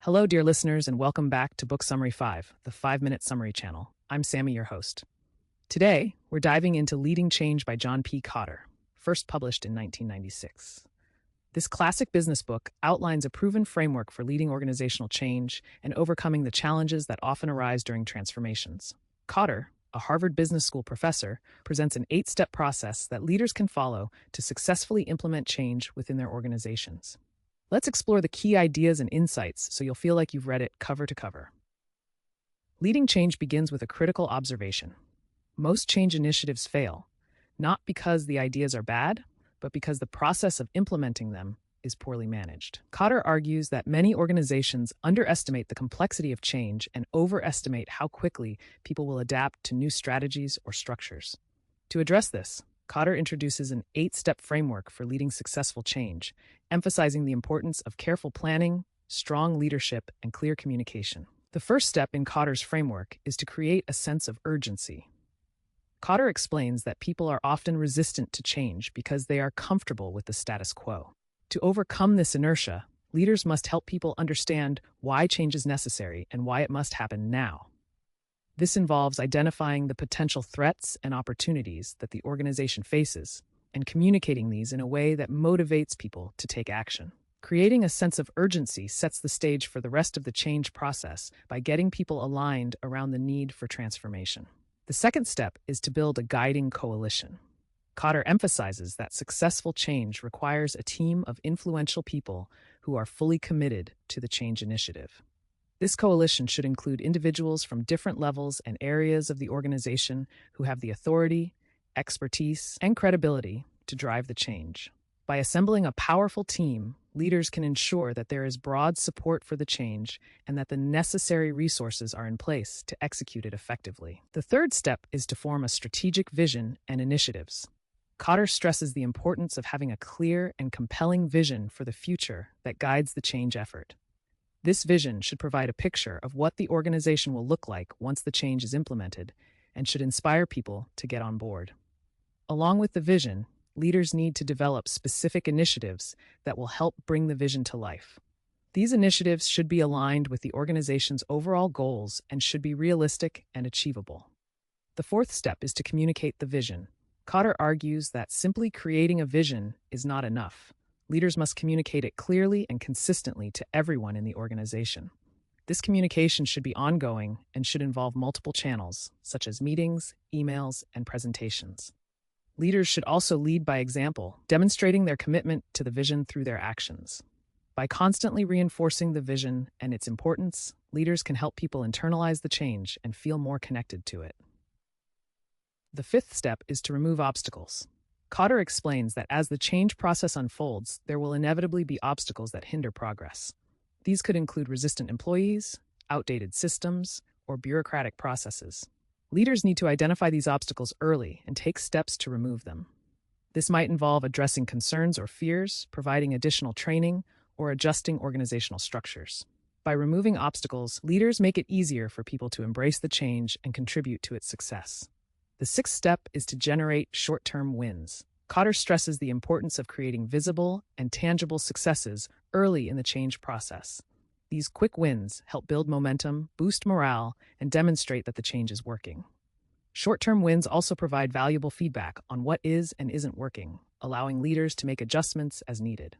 Hello, dear listeners, and welcome back to Book Summary 5, the 5-Minute Summary channel. I'm Sammy, your host. Today, we're diving into Leading Change by John P. Kotter, first published in 1996. This classic business book outlines a proven framework for leading organizational change and overcoming the challenges that often arise during transformations. Kotter, a Harvard Business School professor, presents an 8-step process that leaders can follow to successfully implement change within their organizations. Let's explore the key ideas and insights so you'll feel like you've read it cover to cover. Leading change begins with a critical observation. Most change initiatives fail, not because the ideas are bad, but because the process of implementing them is poorly managed. Kotter argues that many organizations underestimate the complexity of change and overestimate how quickly people will adapt to new strategies or structures. To address this, Kotter introduces an 8-step framework for leading successful change, emphasizing the importance of careful planning, strong leadership, and clear communication. The first step in Kotter's framework is to create a sense of urgency. Kotter explains that people are often resistant to change because they are comfortable with the status quo. To overcome this inertia, leaders must help people understand why change is necessary and why it must happen now. This involves identifying the potential threats and opportunities that the organization faces and communicating these in a way that motivates people to take action. Creating a sense of urgency sets the stage for the rest of the change process by getting people aligned around the need for transformation. The second step is to build a guiding coalition. Kotter emphasizes that successful change requires a team of influential people who are fully committed to the change initiative. This coalition should include individuals from different levels and areas of the organization who have the authority, expertise, and credibility to drive the change. By assembling a powerful team, leaders can ensure that there is broad support for the change and that the necessary resources are in place to execute it effectively. The third step is to form a strategic vision and initiatives. Kotter stresses the importance of having a clear and compelling vision for the future that guides the change effort. This vision should provide a picture of what the organization will look like once the change is implemented and should inspire people to get on board. Along with the vision, leaders need to develop specific initiatives that will help bring the vision to life. These initiatives should be aligned with the organization's overall goals and should be realistic and achievable. The fourth step is to communicate the vision. Kotter argues that simply creating a vision is not enough. Leaders must communicate it clearly and consistently to everyone in the organization. This communication should be ongoing and should involve multiple channels, such as meetings, emails, and presentations. Leaders should also lead by example, demonstrating their commitment to the vision through their actions. By constantly reinforcing the vision and its importance, leaders can help people internalize the change and feel more connected to it. The fifth step is to remove obstacles. Kotter explains that as the change process unfolds, there will inevitably be obstacles that hinder progress. These could include resistant employees, outdated systems, or bureaucratic processes. Leaders need to identify these obstacles early and take steps to remove them. This might involve addressing concerns or fears, providing additional training, or adjusting organizational structures. By removing obstacles, leaders make it easier for people to embrace the change and contribute to its success. The sixth step is to generate short-term wins. Kotter stresses the importance of creating visible and tangible successes early in the change process. These quick wins help build momentum, boost morale, and demonstrate that the change is working. Short-term wins also provide valuable feedback on what is and isn't working, allowing leaders to make adjustments as needed.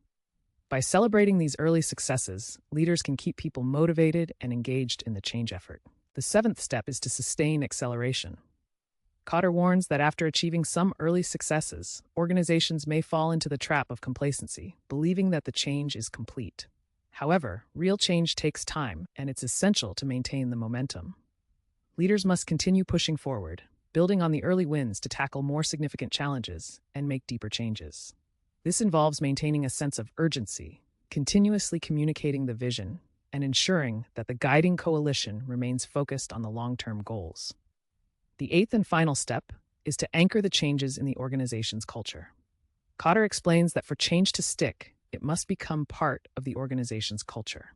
By celebrating these early successes, leaders can keep people motivated and engaged in the change effort. The seventh step is to sustain acceleration. Kotter warns that after achieving some early successes, organizations may fall into the trap of complacency, believing that the change is complete. However, real change takes time, and it's essential to maintain the momentum. Leaders must continue pushing forward, building on the early wins to tackle more significant challenges and make deeper changes. This involves maintaining a sense of urgency, continuously communicating the vision, and ensuring that the guiding coalition remains focused on the long-term goals. The eighth and final step is to anchor the changes in the organization's culture. Kotter explains that for change to stick, it must become part of the organization's culture.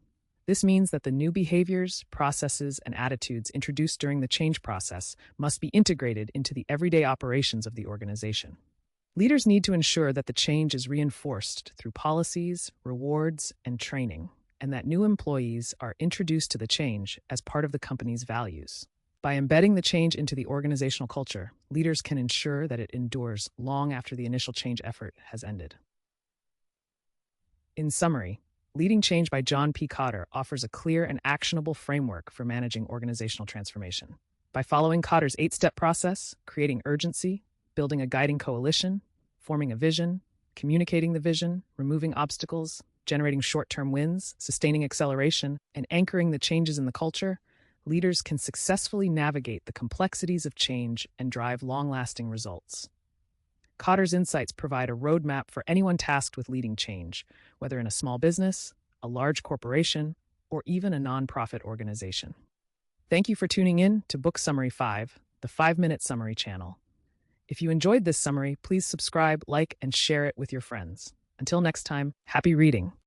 This means that the new behaviors, processes, and attitudes introduced during the change process must be integrated into the everyday operations of the organization. Leaders need to ensure that the change is reinforced through policies, rewards, and training, and that new employees are introduced to the change as part of the company's values. By embedding the change into the organizational culture, leaders can ensure that it endures long after the initial change effort has ended. In summary, Leading Change by John P. Kotter offers a clear and actionable framework for managing organizational transformation. By following Kotter's 8-step process, creating urgency, building a guiding coalition, forming a vision, communicating the vision, removing obstacles, generating short-term wins, sustaining acceleration, and anchoring the changes in the culture, leaders can successfully navigate the complexities of change and drive long-lasting results. Kotter's insights provide a roadmap for anyone tasked with leading change, whether in a small business, a large corporation, or even a nonprofit organization. Thank you for tuning in to Book Summary 5, the 5-minute summary channel. If you enjoyed this summary, please subscribe, like, and share it with your friends. Until next time, happy reading.